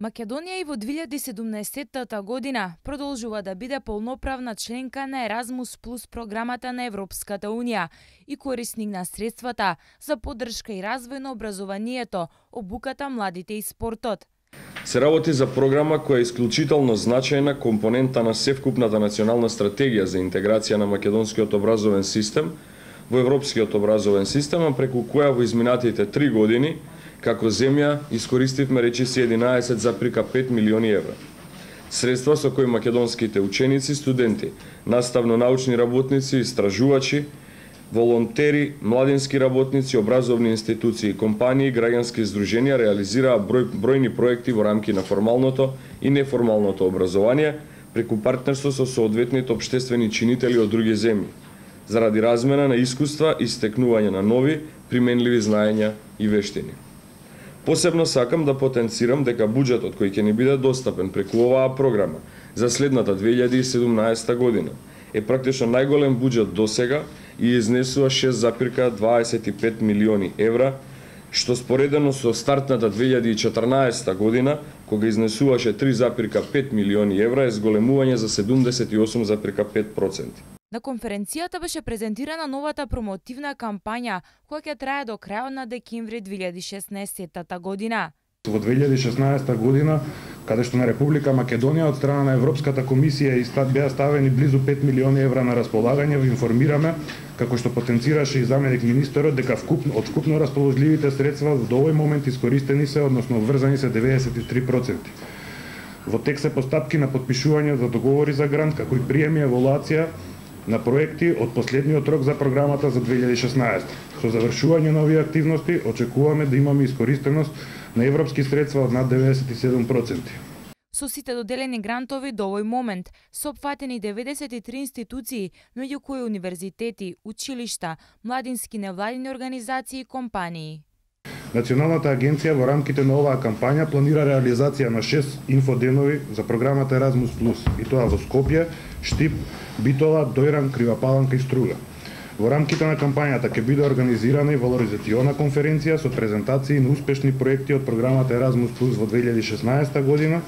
Македонија и во 2017 година продолжува да биде полноправна членка на Еразмус Плюс програмата на Европската Унија и корисник на средствата за поддршка и развој на образованието, обуката, младите и спортот. Се работи за програма која е исклучително значајна компонента на севкупната национална стратегија за интеграција на македонскиот образовен систем во европскиот образовен систем, а преку која во изминатите 3 години како земја искористивме речиси 11,5 милиони евра. Средства со кои македонските ученици, студенти, наставно-научни работници, истражувачи, волонтери, младински работници, образовни институции, компании и граѓански здруженија реализираа бројни проекти во рамки на формалното и неформалното образование преку партнерство со соодветните општествени чинители од други земји, заради размена на искуства и стекнување на нови, применливи знаења и вештини. Посебно сакам да потенцирам дека буџетот кој ќе ни биде достапен преку оваа програма за следната 2017 година е практично најголем буџет досега и изнесува 6,25 милиони евра, што споредено со стартната 2014 година, кога изнесуваше 3,5 милиони евра, е зголемување за 78,5%. На конференцијата беше презентирана новата промотивна кампања која ќе трае до крајот на декември 2016 година. Во 2016 година, каде што на Република Македонија од страна на Европската комисија беа ставени близу 5 милиони евра на располагање, ви информираме, како што потенцираше и заменик министерот, дека од вкупно расположливите средства до овој момент искористени се, односно обврзани се 93%. Во тек се постапки на подпишување за договори за грант, како и прием и еволуација на проекти од последниот рок за програмата за 2016. Со завршување на овие активности очекуваме да имаме искористеност на европски средства од над 97%. Со сите доделени грантови до овој момент се опфатени 93 институции, меѓу кои универзитети, училишта, младински невладини организации и компании. Националната агенција во рамките на оваа кампања планира реализација на 6 инфоденови за програмата Еразмус Плюс, и тоа во Скопје, Штип, Битола, Дојран, Крива Паланка и Струга. Во рамките на кампањата ќе биде организирана и валоризациона конференција со презентации на успешни проекти од програмата Еразмус Плюс во 2016 година,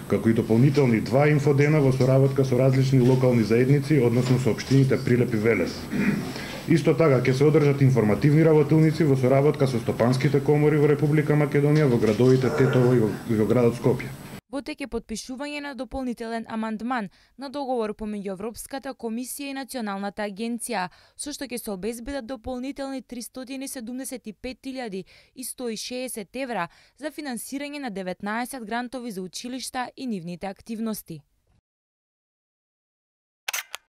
како и дополнителни 2 инфодена во соработка со различни локални заедници, односно со општините Прилеп и Велес. Исто така ќе се одржат информативни работилници во соработка со стопанските комори во Република Македонија во градовите Тетово и во градот Скопје. Во тек е потпишување на дополнителен амандман на договор помеѓу Европската комисија и Националната агенција, со што ќе се обезбедат дополнителни 375.160 евра за финансирање на 19 грантови за училишта и нивните активности.